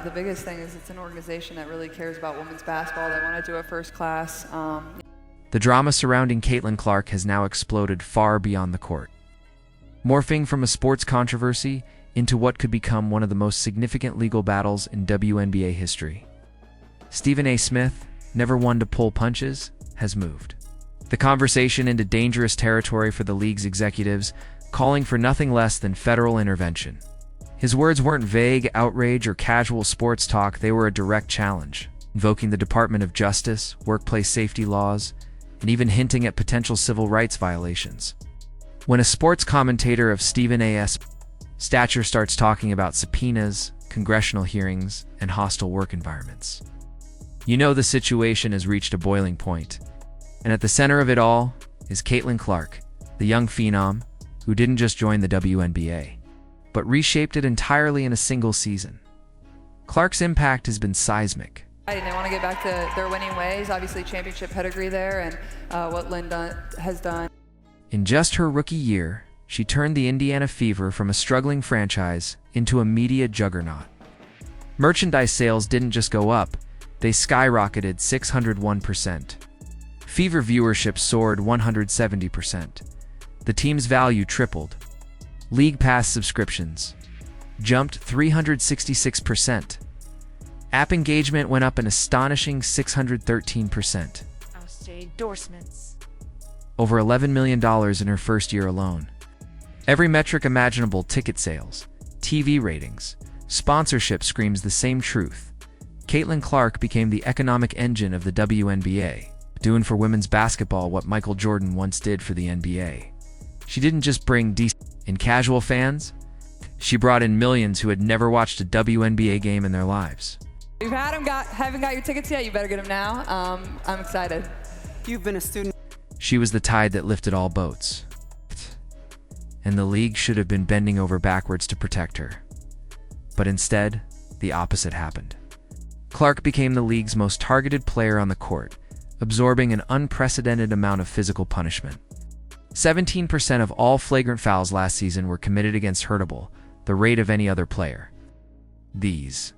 The biggest thing is it's an organization that really cares about women's basketball. They want to do it first class. The drama surrounding Caitlin Clark has now exploded far beyond the court, morphing from a sports controversy into what could become one of the most significant legal battles in WNBA history. Stephen A. Smith, never one to pull punches, has moved the conversation into dangerous territory for the league's executives, calling for nothing less than federal intervention. His words weren't vague outrage or casual sports talk, they were a direct challenge, invoking the Department of Justice, workplace safety laws, and even hinting at potential civil rights violations. When a sports commentator of Stephen A.'s stature starts talking about subpoenas, congressional hearings, and hostile work environments, you know the situation has reached a boiling point. And at the center of it all is Caitlin Clark, the young phenom who didn't just join the WNBA, but reshaped it entirely in a single season. Clark's impact has been seismic. They want to get back to their winning ways, obviously championship pedigree there, and what Lynn has done. In just her rookie year, she turned the Indiana Fever from a struggling franchise into a media juggernaut. Merchandise sales didn't just go up, they skyrocketed 601%. Fever viewership soared 170%. The team's value tripled. League Pass subscriptions jumped 366%. App engagement went up an astonishing 613%. Endorsements. Over $11 million in her first year alone. Every metric imaginable, ticket sales, TV ratings, sponsorship screams the same truth. Caitlin Clark became the economic engine of the WNBA, doing for women's basketball what Michael Jordan once did for the NBA. She didn't just bring in casual fans, she brought in millions who had never watched a WNBA game in their lives. You've had them, haven't got your tickets yet, you better get them now. I'm excited. You've been a student. She was the tide that lifted all boats. And the league should have been bending over backwards to protect her. But instead, the opposite happened. Clark became the league's most targeted player on the court, absorbing an unprecedented amount of physical punishment. 17% of all flagrant fouls last season were committed against Hurtable, the rate of any other player. These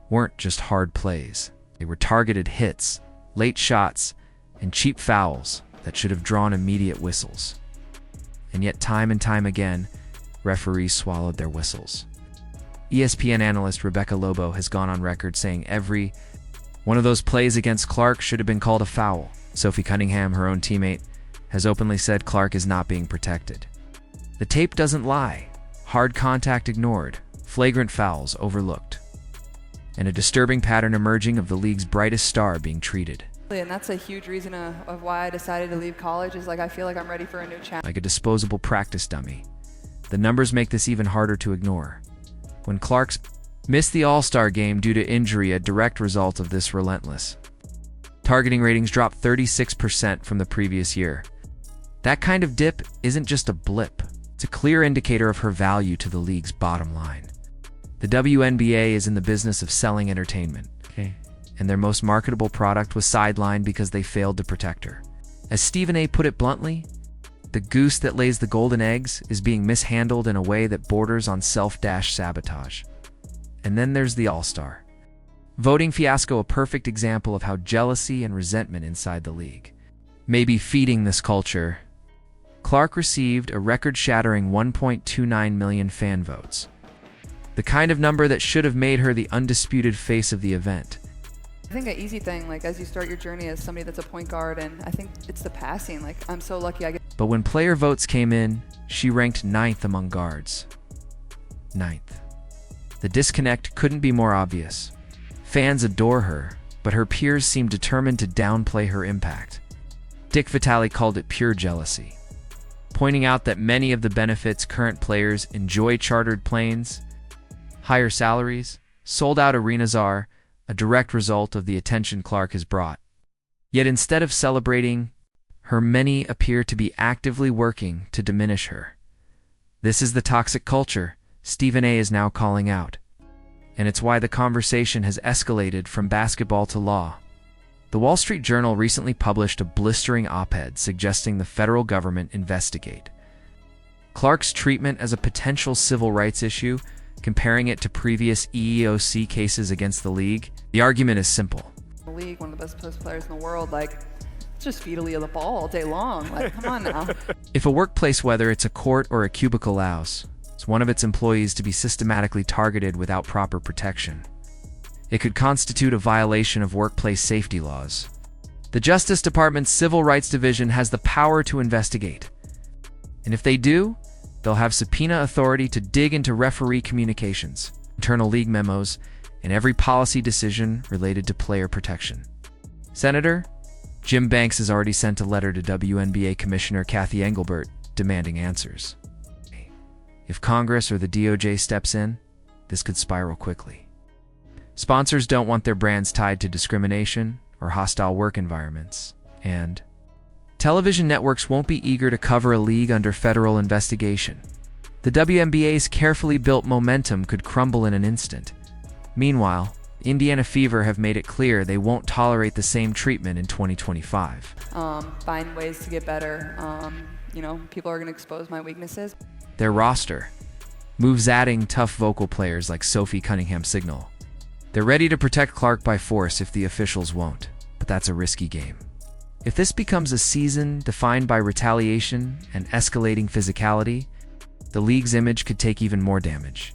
weren't just hard plays. They were targeted hits, late shots, and cheap fouls that should have drawn immediate whistles. And yet time and time again, referees swallowed their whistles. ESPN analyst Rebecca Lobo has gone on record saying every one of those plays against Clark should have been called a foul. Sophie Cunningham, her own teammate, has openly said Clark is not being protected. The tape doesn't lie. Hard contact ignored, flagrant fouls overlooked, and a disturbing pattern emerging of the league's brightest star being treated. And that's a huge reason of why I decided to leave college, is like I feel like I'm ready for a new challenge. Like a disposable practice dummy. The numbers make this even harder to ignore. When Clark's missed the All-Star game due to injury, a direct result of this relentless targeting ratings dropped 36% from the previous year. That kind of dip isn't just a blip. It's a clear indicator of her value to the league's bottom line. The WNBA is in the business of selling entertainment, and their most marketable product was sidelined because they failed to protect her. As Stephen A. put it bluntly, the goose that lays the golden eggs is being mishandled in a way that borders on self-sabotage. And then there's the All-Star voting fiasco, a perfect example of how jealousy and resentment inside the league may be feeding this culture. Clark received a record-shattering 1.29 million fan votes, the kind of number that should have made her the undisputed face of the event. I think an easy thing, like as you start your journey as somebody that's a point guard, and I think it's the passing. Like I'm so lucky I get. But when player votes came in, she ranked 9th among guards. 9th. The disconnect couldn't be more obvious. Fans adore her, but her peers seem determined to downplay her impact. Dick Vitale called it pure jealousy, pointing out that many of the benefits current players enjoy, chartered planes, higher salaries, sold-out arenas, are a direct result of the attention Clark has brought. Yet instead of celebrating her, many appear to be actively working to diminish her. This is the toxic culture Stephen A. is now calling out, and it's why the conversation has escalated from basketball to law. The Wall Street Journal recently published a blistering op-ed suggesting the federal government investigate Clark's treatment as a potential civil rights issue, comparing it to previous EEOC cases against the league? The argument is simple. The league, one of the best post players in the world, like, let's just feed Aaliyah the ball all day long. Like, come on now. If a workplace, whether it's a court or a cubicle, allows one of its employees to be systematically targeted without proper protection, it could constitute a violation of workplace safety laws. The Justice Department's Civil Rights Division has the power to investigate. And if they do, they'll have subpoena authority to dig into referee communications, internal league memos, and every policy decision related to player protection. Senator Jim Banks has already sent a letter to WNBA Commissioner Kathy Engelbert demanding answers. If Congress or the DOJ steps in, this could spiral quickly. Sponsors don't want their brands tied to discrimination or hostile work environments, and television networks won't be eager to cover a league under federal investigation. The WNBA's carefully built momentum could crumble in an instant. Meanwhile, Indiana Fever have made it clear they won't tolerate the same treatment in 2025. Find ways to get better. People are going to expose my weaknesses. Their roster moves adding tough vocal players like Sophie Cunningham-Signal. They're ready to protect Clark by force if the officials won't, but that's a risky game. If this becomes a season defined by retaliation and escalating physicality, the league's image could take even more damage.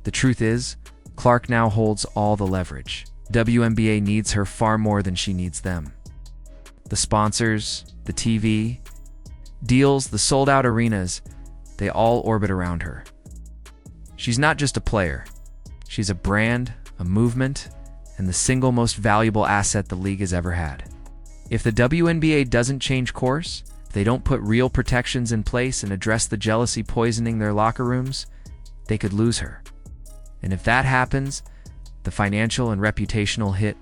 The truth is, Clark now holds all the leverage. WNBA needs her far more than she needs them. The sponsors, the TV deals, the sold-out arenas, they all orbit around her. She's not just a player. She's a brand, a movement, and the single most valuable asset the league has ever had. If the WNBA doesn't change course, if they don't put real protections in place and address the jealousy poisoning their locker rooms, they could lose her. And if that happens, the financial and reputational hit